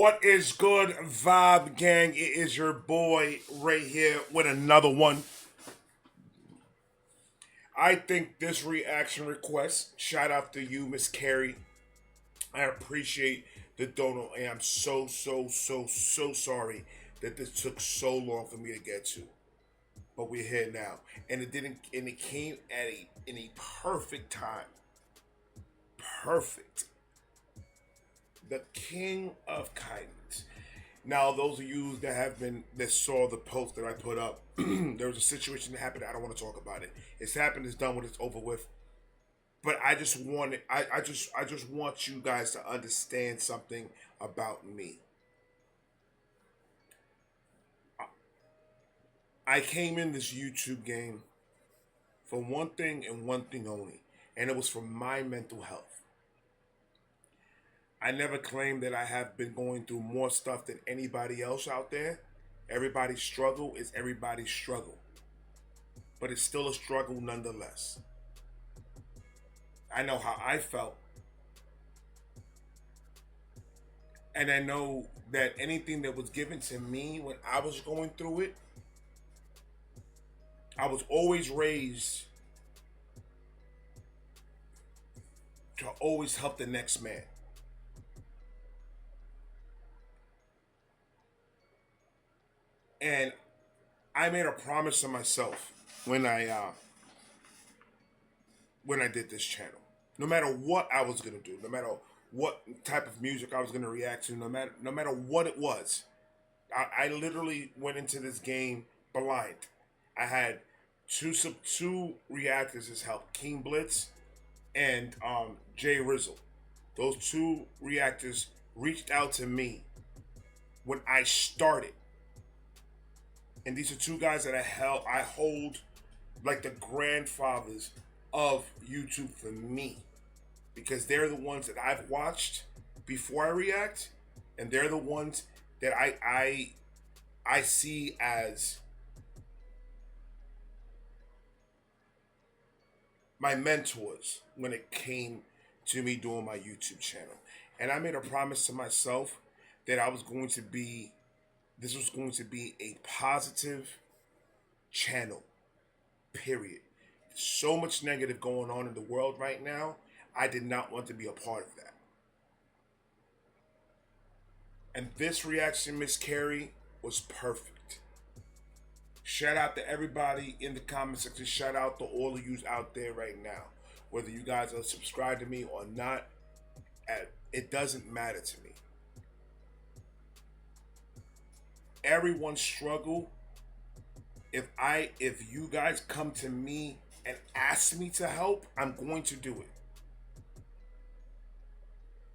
What is good, Vibe Gang? It is your boy right here with another one. I think this reaction request, shout out to you, Miss Carrie. I appreciate the donor, and I'm so sorry that this took so long for me to get to. But we're here now, and it came at a perfect time. Perfect. The king of kindness. Now, those of you that saw the post that I put up, there was a situation that happened. I don't want to talk about it. It's happened. It's done. With it's over with. But I just want you guys to understand something about me. I came in this YouTube game for one thing and one thing only, and it was for my mental health. I never claimed that I have been going through more stuff than anybody else out there. Everybody's struggle is everybody's struggle, but it's still a struggle nonetheless. I know how I felt, and I know that anything that was given to me when I was going through it, I was always raised to always help the next man. And I made a promise to myself when I did this channel. No matter what I was gonna do, no matter what type of music I was gonna react to, no matter what it was, I literally went into this game blind. I had two reactors as help, King Blitz and Jay Rizzle. Those two reactors reached out to me when I started, and these are two guys that I hold like the grandfathers of YouTube for me, because they're the ones that I've watched before I react, and they're the ones that I see as my mentors when it came to me doing my YouTube channel. And I made a promise to myself that this was going to be a positive channel, period. So much negative going on in the world right now. I did not want to be a part of that. And this reaction, Miss Carrie, was perfect. Shout out to everybody in the comment section. Shout out to all of you out there right now. Whether you guys are subscribed to me or not, it doesn't matter to me. Everyone's struggle. If you guys come to me and ask me to help, I'm going to do it.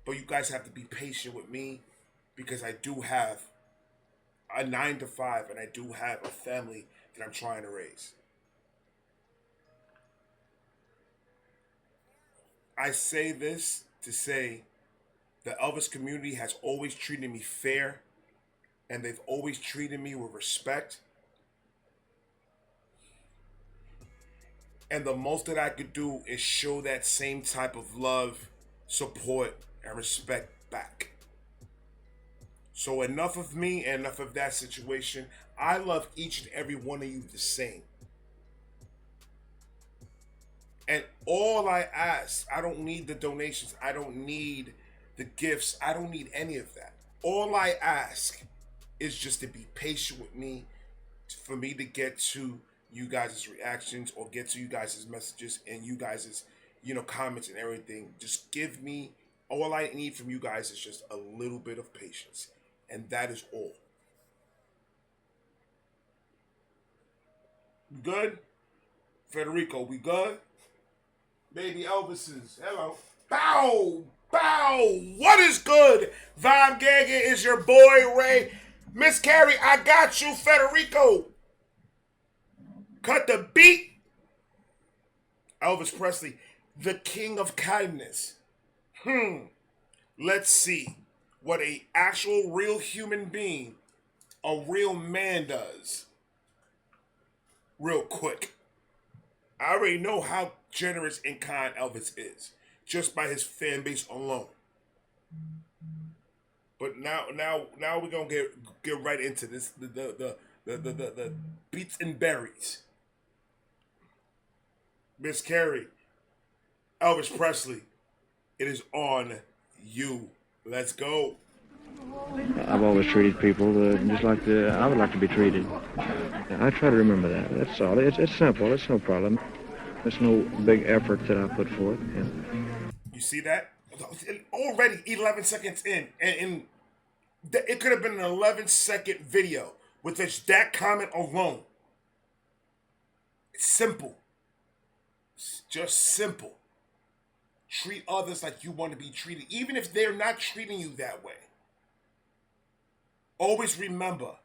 But you guys have to be patient with me, because I do have a 9 to 5 and I do have a family that I'm trying to raise. I say this to say the Elvis community has always treated me fair, and they've always treated me with respect. And the most that I could do is show that same type of love, support, and respect back. So enough of me and enough of that situation. I love each and every one of you the same. And all I ask, I don't need the donations. I don't need the gifts. I don't need any of that. All I ask is just to be patient with me, for me to get to you guys' reactions or get to you guys' messages and you guys' comments and everything. Just give me, all I need from you guys is just a little bit of patience. And that is all. Good? Federico, we good? Baby Elvis's. Hello. Bow! Bow! What is good? Vibe Gang, it is your boy Ray. Miss Carrie, I got you, Federico. Cut the beat. Elvis Presley, the king of kindness. Let's see what a actual real human being, a real man does. Real quick. I already know how generous and kind Elvis is, just by his fan base alone. But now we're gonna get right into this the beats and berries. Miss Carrie, Elvis Presley, it is on you. Let's go. I've always treated people just like I would like to be treated. I try to remember that. That's all. It's simple. It's no problem. It's no big effort that I put forth. You see that? Already 11 seconds in, and it could have been an 11-second video with just that comment alone. It's simple. It's just simple. Treat others like you want to be treated, even if they're not treating you that way. Always remember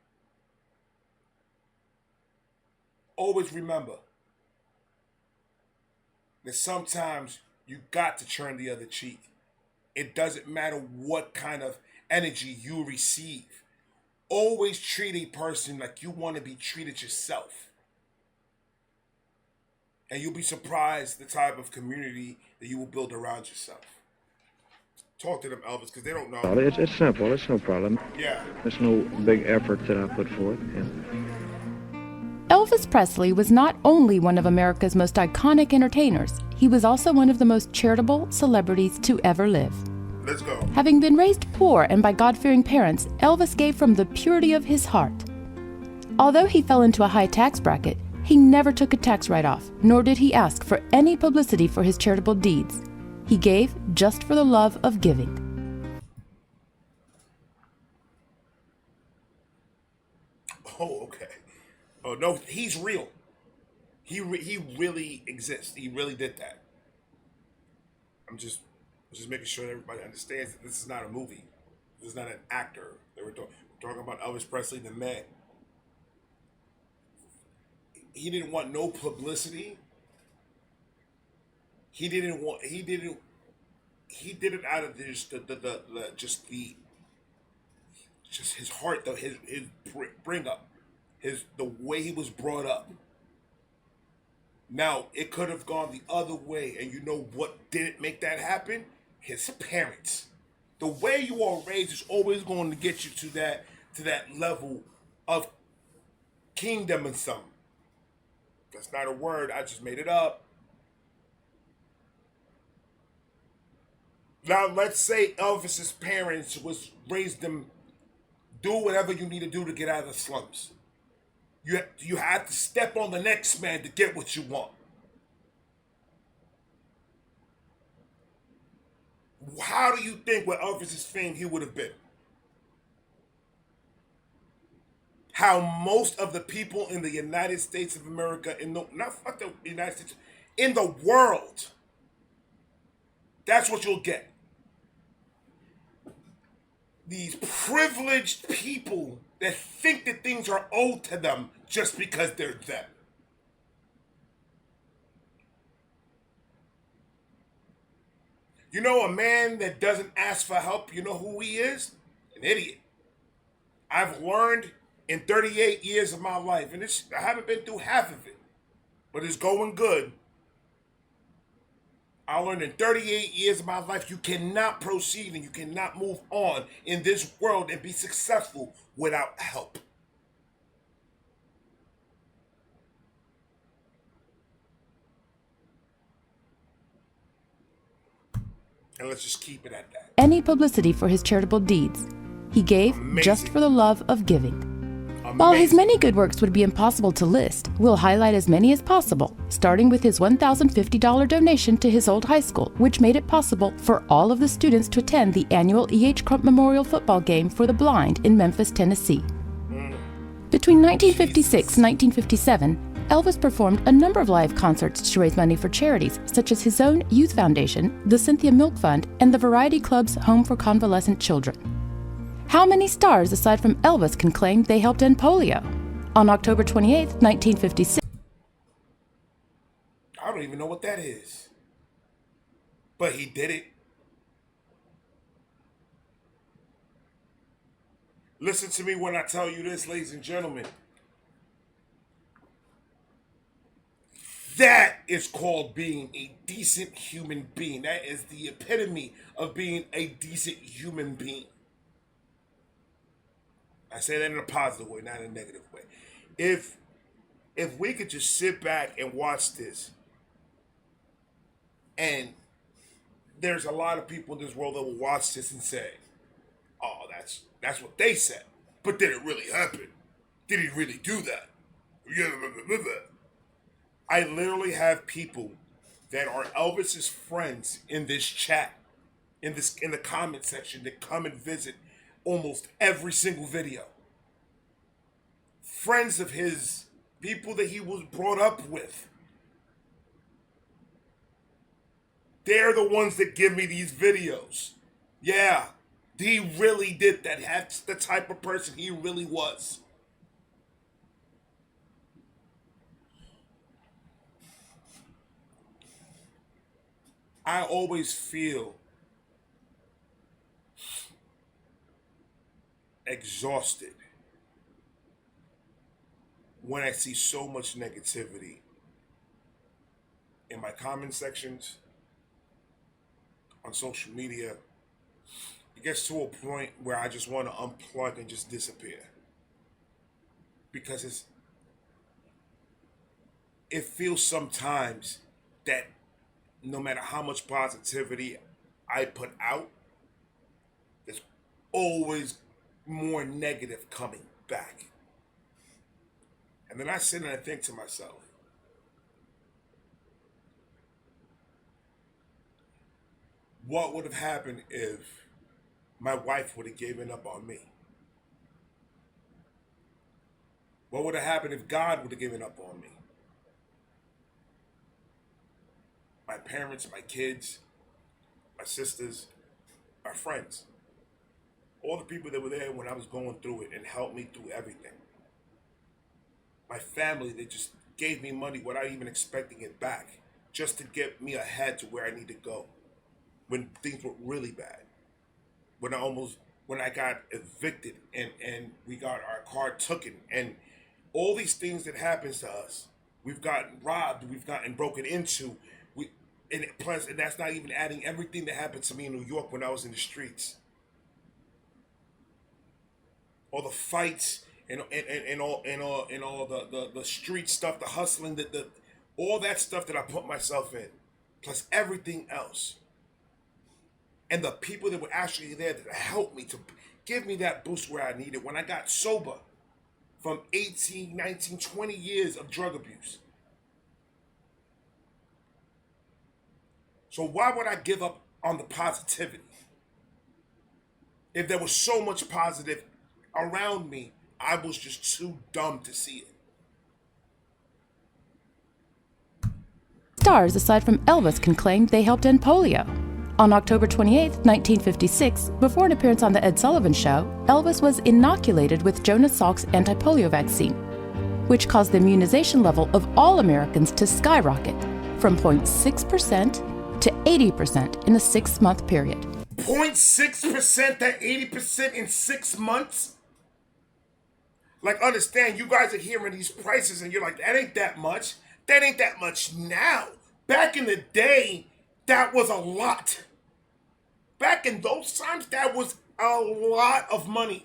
that sometimes you got to turn the other cheek. It doesn't matter what kind of energy you receive. Always treat a person like you want to be treated yourself. And you'll be surprised the type of community that you will build around yourself. Talk to them, Elvis, because they don't know. It's simple. It's no problem. Yeah. It's no big effort that I put forth. Elvis Presley was not only one of America's most iconic entertainers, he was also one of the most charitable celebrities to ever live. Let's go. Having been raised poor and by God-fearing parents, Elvis gave from the purity of his heart. Although he fell into a high tax bracket, he never took a tax write-off, nor did he ask for any publicity for his charitable deeds. He gave just for the love of giving. Oh, okay. Oh no, he's real. He really exists. He really did that. I'm just making sure that everybody understands that this is not a movie. This is not an actor. We're talking about Elvis Presley, the man. He didn't want no publicity. He did it out of just his heart, though, his bring up, the way he was brought up. Now it could have gone the other way, and you know what didn't make that happen? His parents. The way you are raised is always going to get you to that level of kingdom and something. That's not a word. I just made it up. Now let's say Elvis's parents raised him. Do whatever you need to do to get out of the slums. You have to step on the next man to get what you want. How do you think with Elvis's fame he would have been? How most of the people in the United States of America, not the United States, in the world, that's what you'll get. These privileged people that think that things are owed to them just because they're them. You know, a man that doesn't ask for help, you know who he is? An idiot. I've learned in 38 years of my life, and I haven't been through half of it, but it's going good. I learned in 38 years of my life, you cannot proceed and you cannot move on in this world and be successful without help. And let's just keep it at that. Any publicity for his charitable deeds. He gave just for the love of giving. While his many good works would be impossible to list, we'll highlight as many as possible, starting with his $1,050 donation to his old high school, which made it possible for all of the students to attend the annual E.H. Crump Memorial Football Game for the Blind in Memphis, Tennessee. Between 1956 and 1957, Elvis performed a number of live concerts to raise money for charities, such as his own youth foundation, the Cynthia Milk Fund, and the Variety Club's Home for Convalescent Children. How many stars aside from Elvis can claim they helped end polio? On October 28, 1956... I don't even know what that is. But he did it. Listen to me when I tell you this, ladies and gentlemen. That is called being a decent human being. That is the epitome of being a decent human being. I say that in a positive way, not in a negative way. If we could just sit back and watch this, and there's a lot of people in this world that will watch this and say, "Oh, that's what they said," but did it really happen? Did he really do that? I literally have people that are Elvis's friends in this chat, in the comment section, that come and visit almost every single video. Friends of his, people that he was brought up with. They're the ones that give me these videos. Yeah, he really did that. That's the type of person he really was. I always feel exhausted when I see so much negativity in my comment sections, on social media. It gets to a point where I just want to unplug and just disappear. Because it feels sometimes that no matter how much positivity I put out, there's always more negative coming back. And then I sit and I think to myself, what would have happened if my wife would have given up on me? What would have happened if God would have given up on me? My parents, my kids, my sisters, my friends, all the people that were there when I was going through it and helped me through everything. My family, they just gave me money without even expecting it back, just to get me ahead to where I need to go when things were really bad. When I got evicted and we got our car taken, and all these things that happens to us. We've gotten robbed, we've gotten broken into, and that's not even adding everything that happened to me in New York when I was in the streets. All the fights and all the street stuff, the hustling, all that stuff that I put myself in, plus everything else. And the people that were actually there that helped me to give me that boost where I needed when I got sober from 18, 19, 20 years of drug abuse. So why would I give up on the positivity? If there was so much positive around me, I was just too dumb to see it. Stars aside from Elvis can claim they helped end polio. On October 28, 1956, before an appearance on The Ed Sullivan Show, Elvis was inoculated with Jonas Salk's anti-polio vaccine, which caused the immunization level of all Americans to skyrocket from 0.6% to 80% in a 6-month period. 0.6% to 80% in 6 months? Like, understand, you guys are hearing these prices and you're like, that ain't that much. That ain't that much now. Back in the day, that was a lot. Back in those times, that was a lot of money.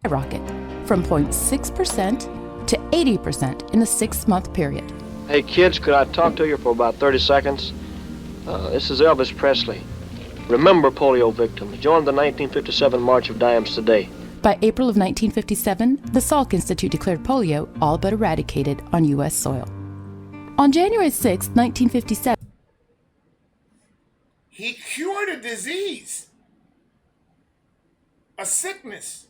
Rocket from 0.6% to 80% in a 6-month period. Hey kids, could I talk to you for about 30 seconds? This is Elvis Presley. Remember polio victims. Join the 1957 March of Dimes today. By April of 1957, the Salk Institute declared polio all but eradicated on U.S. soil. On January 6, 1957, he cured a disease, a sickness.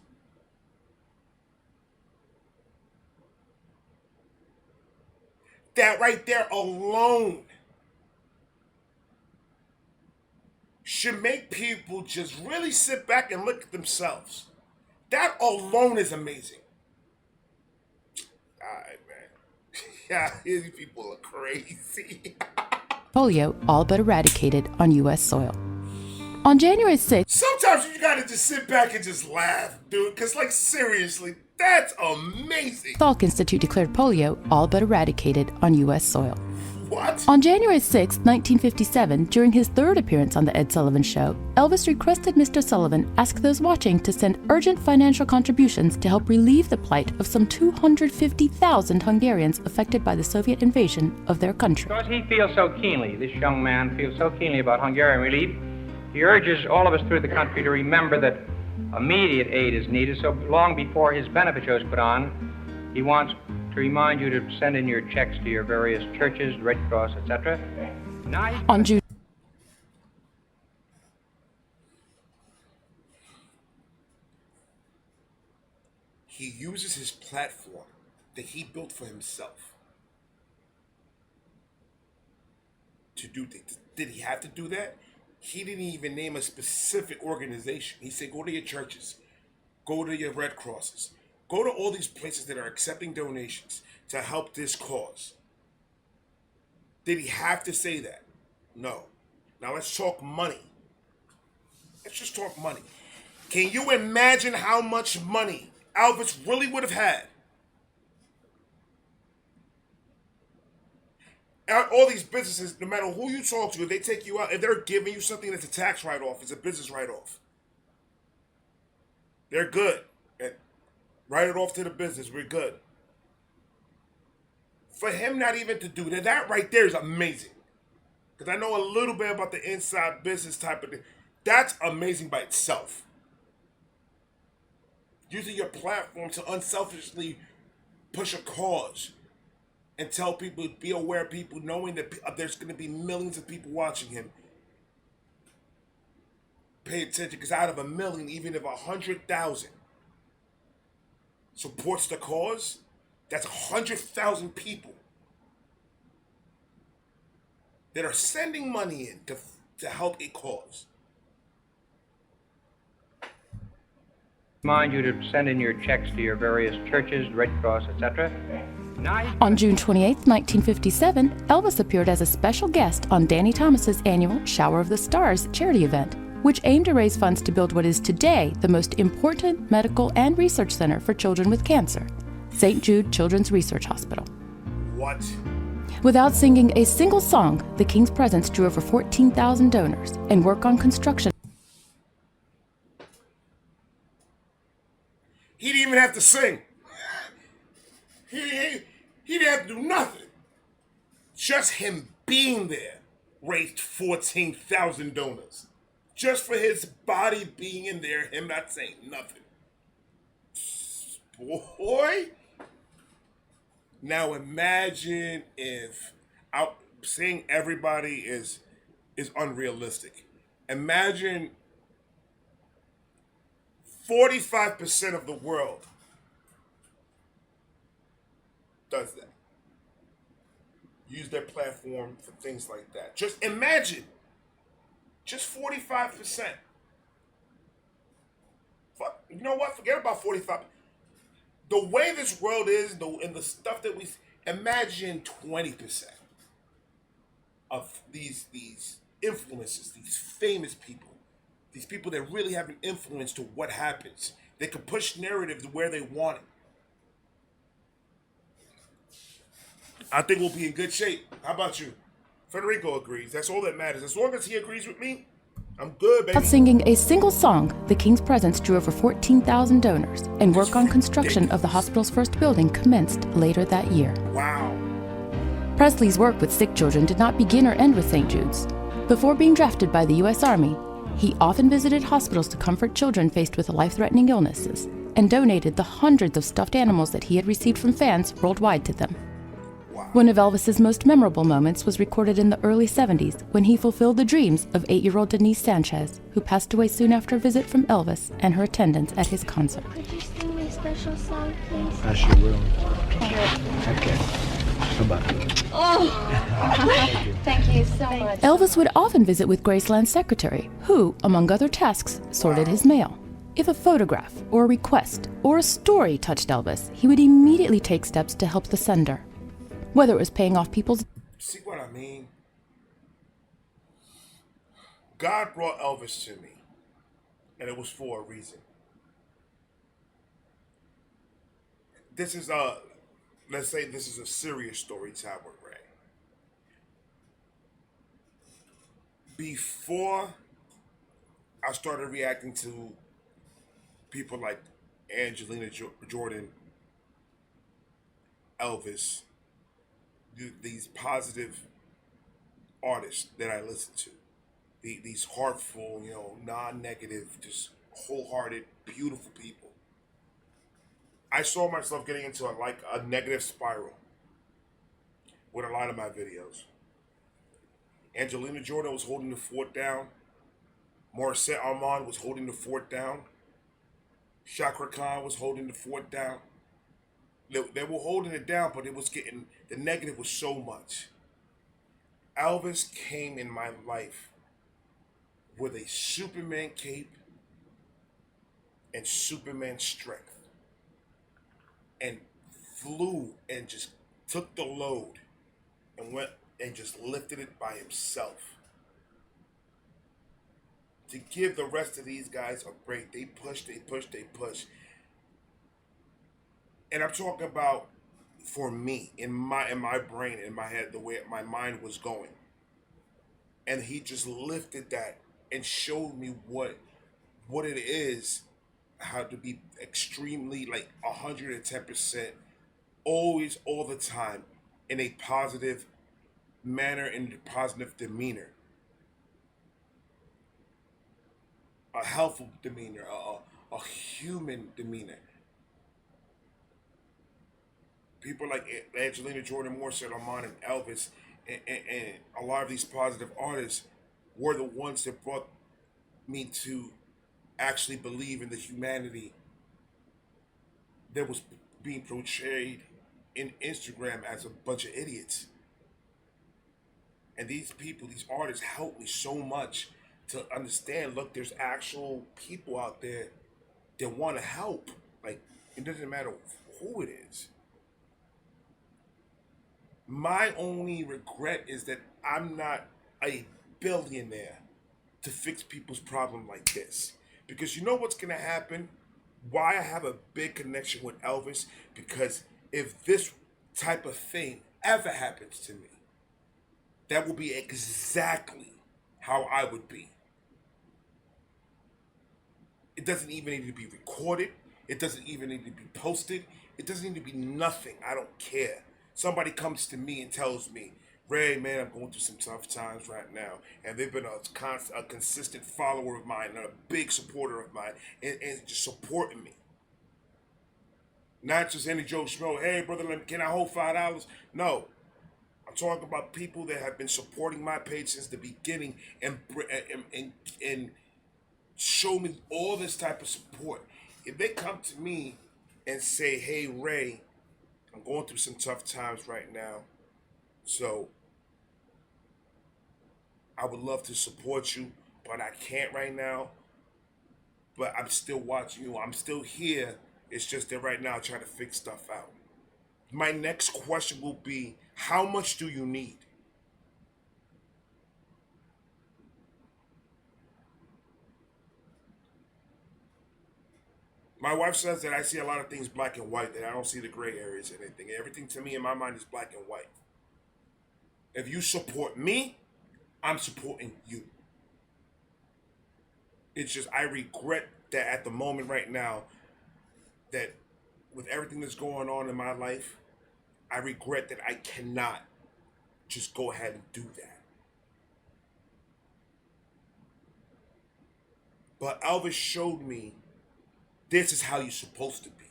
That right there alone should make people just really sit back and look at themselves. That alone is amazing. All right, man. Yeah, these people are crazy. polio all but eradicated on U.S. soil. On January 6th, sometimes you gotta just sit back and just laugh, dude, because, like, seriously, that's amazing. Salk Institute declared polio all but eradicated on U.S. soil. What? On January 6, 1957, during his third appearance on The Ed Sullivan Show, Elvis requested Mr. Sullivan ask those watching to send urgent financial contributions to help relieve the plight of some 250,000 Hungarians affected by the Soviet invasion of their country. Because he feels so keenly, this young man feels so keenly about Hungarian relief, he urges all of us through the country to remember that immediate aid is needed, so long before his benefit show is put on, he wants to remind you to send in your checks to your various churches, Red Cross, etc. On June He uses his platform that he built for himself to do things. Did he have to do that? He didn't even name a specific organization. He said, go to your churches, go to your Red Crosses, go to all these places that are accepting donations to help this cause. Did he have to say that? No. Now let's talk money. Let's just talk money. Can you imagine how much money Elvis really would have had? All these businesses, no matter who you talk to, if they take you out, if they're giving you something that's a tax write-off, it's a business write-off. They're good. Write it off to the business. We're good. For him not even to do that, that right there is amazing. Because I know a little bit about the inside business type of thing. That's amazing by itself. Using your platform to unselfishly push a cause and tell people, be aware of people, knowing that there's going to be millions of people watching him. Pay attention, because out of 1 million, even if 100,000 supports the cause, that's 100,000 people that are sending money in to help a cause. Remind you to send in your checks to your various churches, Red Cross, etc. On June 28, 1957, Elvis appeared as a special guest on Danny Thomas's annual Shower of the Stars charity event, which aimed to raise funds to build what is today the most important medical and research center for children with cancer, St. Jude Children's Research Hospital. What? Without singing a single song, the King's presence drew over 14,000 donors and work on construction. He didn't even have to sing. He didn't have to do nothing. Just him being there raised 14,000 donors. Just for his body being in there, him not saying nothing. Boy. Now imagine if saying everybody is unrealistic. Imagine 45% of the world does that. Use their platform for things like that. Just imagine. Just 45%. Fuck, you know what? Forget about 45. The way this world is, and the stuff that we imagine 20% of these influences, these famous people, these people that really have an influence to what happens. They can push narratives where they want it. I think we'll be in good shape. How about you? Federico agrees. That's all that matters. As long as he agrees with me, I'm good, baby. Without singing a single song, the King's presence drew over 14,000 donors, and work on construction of the hospital's first building commenced later that year. Wow. Presley's work with sick children did not begin or end with St. Jude's. Before being drafted by the U.S. Army, he often visited hospitals to comfort children faced with life-threatening illnesses, and donated the hundreds of stuffed animals that he had received from fans worldwide to them. One of Elvis's most memorable moments was recorded in the early 70s when he fulfilled the dreams of 8-year-old Denise Sanchez, who passed away soon after a visit from Elvis and her attendance at his concert. Could you sing me a special song, please? I sure will. Okay. How about it? Oh, thank you so much. Elvis would often visit with Graceland's secretary, who, among other tasks, sorted his mail. If a photograph or a request or a story touched Elvis, he would immediately take steps to help the sender. Whether it was paying off people's... See what I mean? God brought Elvis to me, and it was for a reason. This is let's say this is a serious story time with Ray. before I started reacting to people like Angelina Jordan, Elvis, these positive artists that I listen to, these heartful, non-negative, just wholehearted, beautiful people. I saw myself getting into a negative spiral with a lot of my videos. Angelina Jordan was holding the fort down. Morissette Armand was holding the fort down. Chaka Khan was holding the fort down. They were holding it down, but the negative was so much. Elvis came in my life with a Superman cape and Superman strength, and flew and just took the load and went and just lifted it by himself. To give the rest of these guys a break, they push. And I'm talking about, for me, in my brain, in my head, the way my mind was going. And he just lifted that and showed me what it is, how to be extremely 110%, always, all the time, in a positive manner, in a positive demeanor, a helpful demeanor, a human demeanor. People like Angelina Jordan, Morissette Armand, and Elvis, and a lot of these positive artists were the ones that brought me to actually believe in the humanity that was being portrayed in Instagram as a bunch of idiots. And these people, these artists, helped me so much to understand, look, there's actual people out there that want to help. It doesn't matter who it is. My only regret is that I'm not a billionaire to fix people's problem like this. Because you know what's going to happen? Why I have a big connection with Elvis? Because if this type of thing ever happens to me, that will be exactly how I would be. It doesn't even need to be recorded. It doesn't even need to be posted. It doesn't need to be nothing. I don't care. Somebody comes to me and tells me, Ray, man, I'm going through some tough times right now. And they've been a consistent follower of mine and a big supporter of mine and just supporting me. Not just any Joe Schmo, hey, brother, can I hold $5? No. I'm talking about people that have been supporting my page since the beginning and show me all this type of support. If they come to me and say, hey, Ray, I'm going through some tough times right now, so I would love to support you, but I can't right now. But I'm still watching you. I'm still here. It's just that right now I'm trying to fix stuff out. My next question will be, how much do you need? My wife says that I see a lot of things black and white, that I don't see the gray areas and anything. Everything to me in my mind is black and white. If you support me, I'm supporting you. It's just I regret that at the moment right now, that with everything that's going on in my life, I regret that I cannot just go ahead and do that. But Elvis showed me this is how you're supposed to be.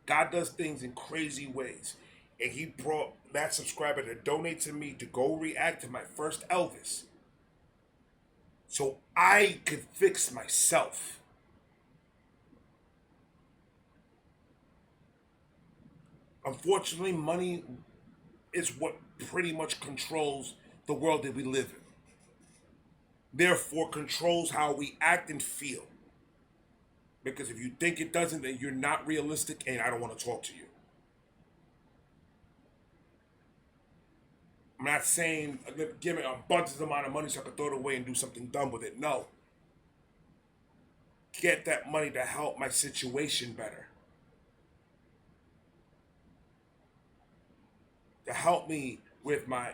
God does things in crazy ways. And he brought that subscriber to donate to me to go react to my first Elvis, so I could fix myself. Unfortunately, money is what pretty much controls the world that we live in. Therefore, controls how we act and feel. Because if you think it doesn't, then you're not realistic and I don't want to talk to you. I'm not saying give me a bunch of amount of money so I can throw it away and do something dumb with it. No. Get that money to help my situation better. To help me with my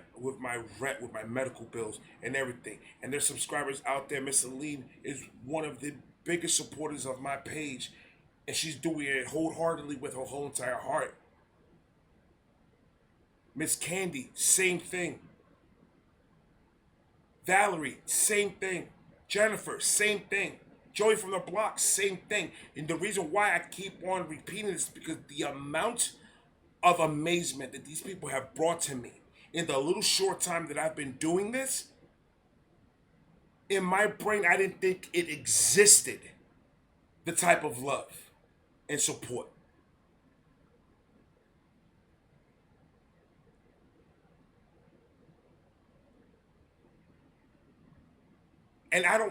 rent, with my medical bills and everything. And there's subscribers out there. Miss Aline is one of the biggest supporters of my page, and she's doing it wholeheartedly with her whole entire heart. Miss Candy, same thing. Valerie, same thing. Jennifer, same thing. Joey from the block, same thing. And the reason why I keep on repeating this is because the amount of amazement that these people have brought to me in the little short time that I've been doing this, in my brain, I didn't think it existed, the type of love and support. And I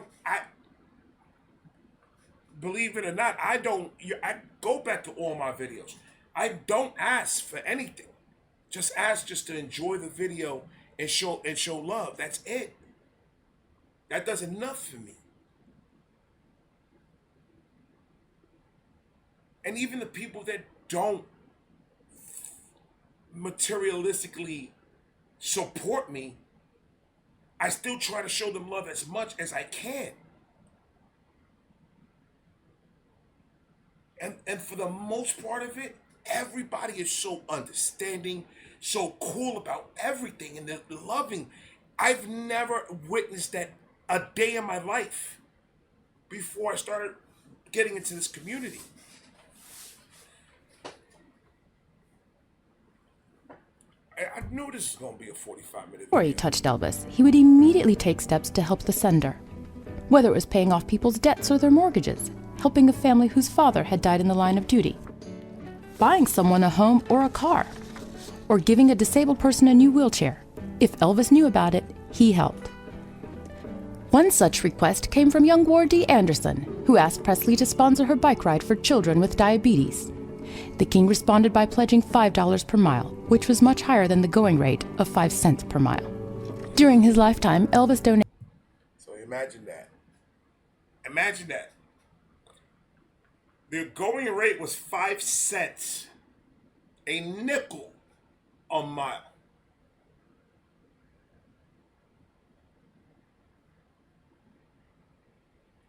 believe it or not, I go back to all my videos. I don't ask for anything. Just ask just to enjoy the video and show love. That's it. That does enough for me. And even the people that don't materialistically support me, I still try to show them love as much as I can. And for the most part of it, everybody is so understanding, so cool about everything, and they're loving. I've never witnessed that a day in my life before I started getting into this community. I knew this was going to be a 45-minute Before he touched Elvis, he would immediately take steps to help the sender. Whether it was paying off people's debts or their mortgages, helping a family whose father had died in the line of duty, buying someone a home or a car, or giving a disabled person a new wheelchair. If Elvis knew about it, he helped. One such request came from young Wardee Anderson, who asked Presley to sponsor her bike ride for children with diabetes. The king responded by pledging $5 per mile, which was much higher than the going rate of 5 cents per mile. During his lifetime, Elvis donated. So imagine that. Imagine that. The going rate was 5 cents, a nickel a mile.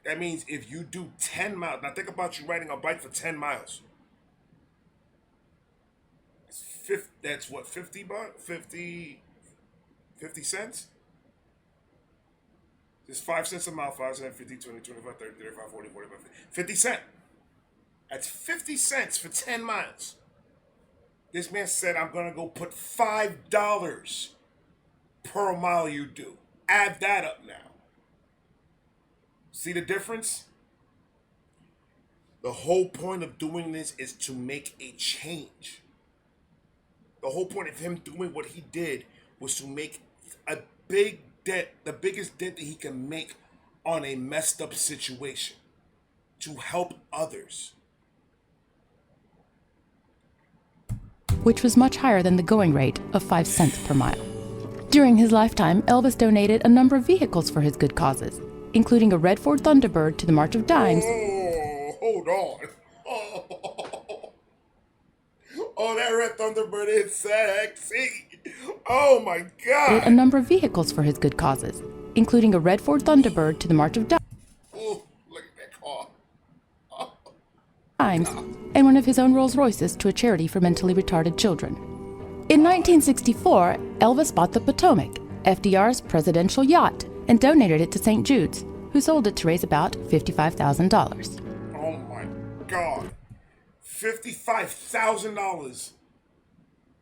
That means if you do 10 miles, now think about you riding a bike for 10 miles. That's what, 50 bucks? 50 cents? It's 5 cents a mile, 5 cents, 50, 20, 25, 30, 35, 40, 45, 50 cents. That's 50 cents for 10 miles. This man said, I'm going to go put $5 per mile you do. Add that up now. See the difference? The whole point of doing this is to make a change. The whole point of him doing what he did was to make a big dent, the biggest dent that he can make on a messed up situation, to help others. Which was much higher than the going rate of 5 cents per mile. During his lifetime, Elvis donated a number of vehicles for his good causes, including a red Ford Thunderbird to the March of Dimes. Oh, hold on. Oh, that red Thunderbird is sexy. Oh my God. A number of vehicles for his good causes, including a red Ford Thunderbird to the March of Dimes. Oh, look at that car. And one of his own Rolls Royces to a charity for mentally retarded children. In 1964, Elvis bought the Potomac, FDR's presidential yacht, and donated it to St. Jude's, who sold it to raise about $55,000. Oh my God. $55,000.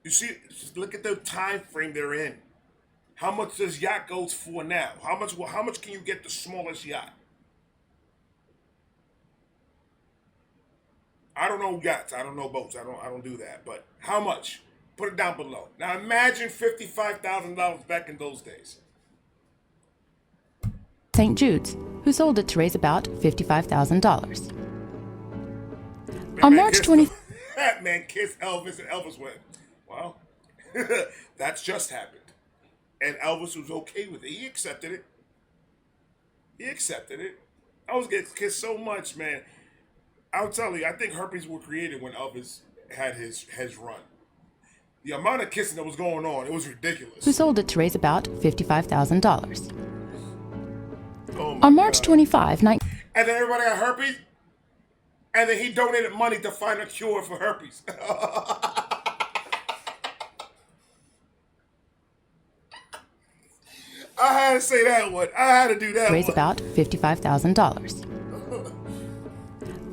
You see, just look at the time frame they're in. How much does yacht goes for now? How much can you get the smallest yacht? I don't know yachts. I don't know boats. I don't do that. But how much? Put it down below. Now imagine $55,000 back in those days. St. Jude's, who sold it to raise about $55,000. On March 20th, that man kissed Elvis, and Elvis went, well, that's just happened. And Elvis was okay with it. He accepted it. I was getting kissed so much, man. I'll tell you, I think herpes were created when Elvis had his run. The amount of kissing that was going on, it was ridiculous. Who sold it to raise about $55,000. Oh On March God. 25, And then everybody got herpes. And then he donated money to find a cure for herpes. I had to say that one. I had to do that raise one. about $55,000.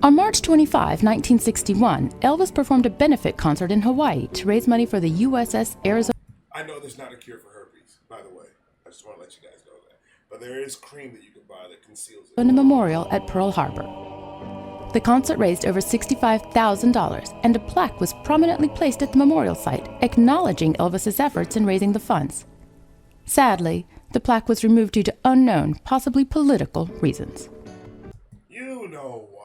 On March 25, 1961, Elvis performed a benefit concert in Hawaii to raise money for the USS Arizona. I know there's not a cure for herpes, by the way. I just want to let you guys know that. But there is cream that you can buy that conceals it. Memorial at Pearl Harbor. The concert raised over $65,000, and a plaque was prominently placed at the memorial site, acknowledging Elvis's efforts in raising the funds. Sadly, the plaque was removed due to unknown, possibly political reasons. You know why.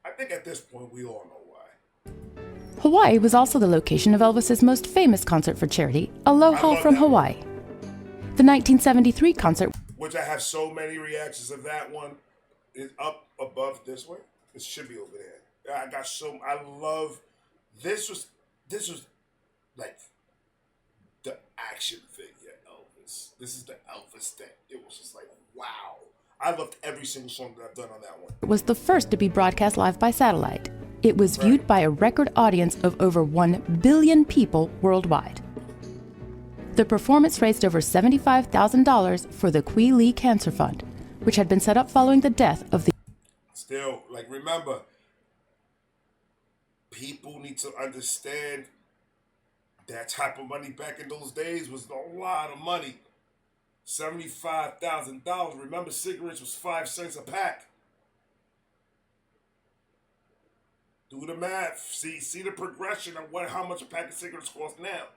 I think at this point we all know why. Hawaii was also the location of Elvis's most famous concert for charity, Aloha from Hawaii. The 1973 concert, which I have so many reactions of that one, is up above this one. It should be over there. I love this was like the action figure Elvis. This is the Elvis thing. It was just like, wow. I loved every single song that I've done on that one. was the first to be broadcast live by satellite. It was viewed by a record audience of over 1 billion people worldwide. The performance raised over $75,000 for the Kwee Lee Cancer Fund, which had been set up following the death of the... Still, like, remember, people need to understand that type of money back in those days was a lot of money. $75,000. Remember, cigarettes was 5 cents a pack. Do the math. See the progression of how much a pack of cigarettes cost now.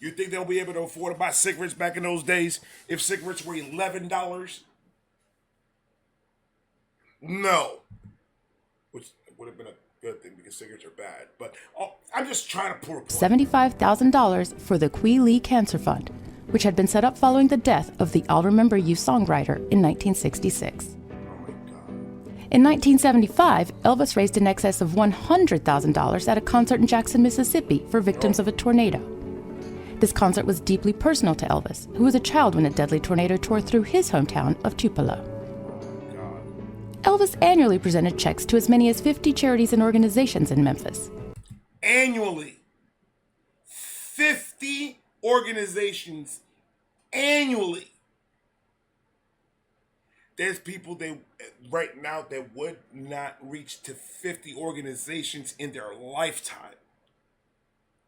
You think they'll be able to afford to buy cigarettes back in those days if cigarettes were $11? No. Which would have been a good thing because cigarettes are bad. But I'm just trying to pull a point. $75,000 for the Kwee Lee Cancer Fund, which had been set up following the death of the I'll Remember You songwriter in 1966. In 1975, Elvis raised in excess of $100,000 at a concert in Jackson, Mississippi for victims of a tornado. This concert was deeply personal to Elvis, who was a child when a deadly tornado tore through his hometown of Tupelo. Elvis annually presented checks to as many as 50 charities and organizations in Memphis. Annually. 50 organizations annually. There's people right now that would not reach to 50 organizations in their lifetime,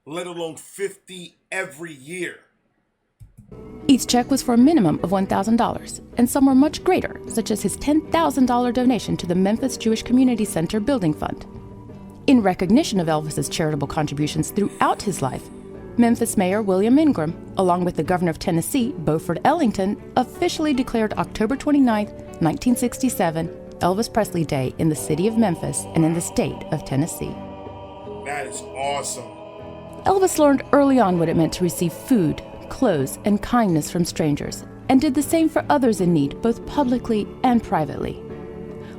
let alone 50 every year. Each check was for a minimum of $1,000, and some were much greater, such as his $10,000 donation to the Memphis Jewish Community Center Building Fund. In recognition of Elvis's charitable contributions throughout his life, Memphis Mayor William Ingram, along with the Governor of Tennessee, Beaufort Ellington, officially declared October 29, 1967, Elvis Presley Day in the city of Memphis and in the state of Tennessee. That is awesome. Elvis learned early on what it meant to receive food, clothes, and kindness from strangers, and did the same for others in need, both publicly and privately.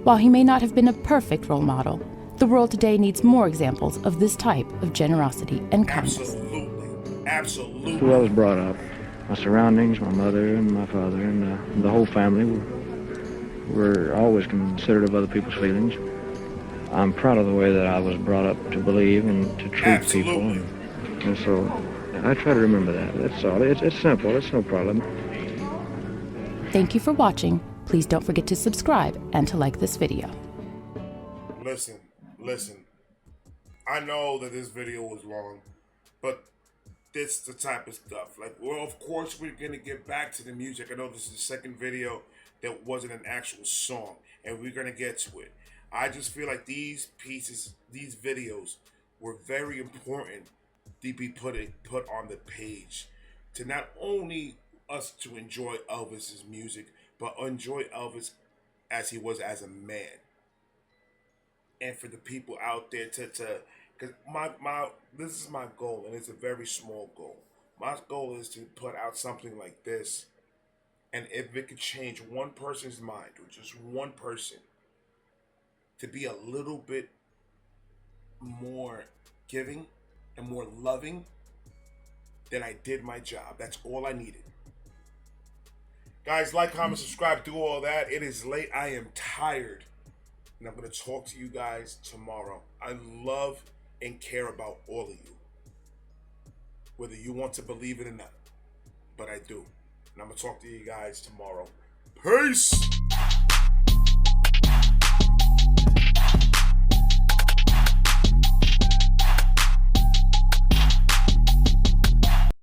While he may not have been a perfect role model, the world today needs more examples of this type of generosity and kindness. Absolutely. Who I was brought up, my surroundings, my mother and my father and the whole family were always considerate of other people's feelings. I'm proud of the way that I was brought up to believe and to treat people. And so I try to remember that. That's all. It's simple. It's no problem. Thank you for watching. Please don't forget to subscribe and to like this video. Listen. I know that this video was long, but this the type of stuff. Like, well, of course we're gonna get back to the music. I know this is the second video that wasn't an actual song, and we're gonna get to it. I just feel like these videos were very important to be put on the page, to not only us to enjoy Elvis's music, but enjoy Elvis as he was as a man. And for the people out there because this is my goal, and it's a very small goal. My goal is to put out something like this, and if it could change one person's mind, or just one person, to be a little bit more giving and more loving than I did my job. That's all I needed. Guys, like, comment, subscribe, do all that. It is late. I am tired. And I'm going to talk to you guys tomorrow. I love and care about all of you, whether you want to believe it or not. But I do. And I'm going to talk to you guys tomorrow. Peace!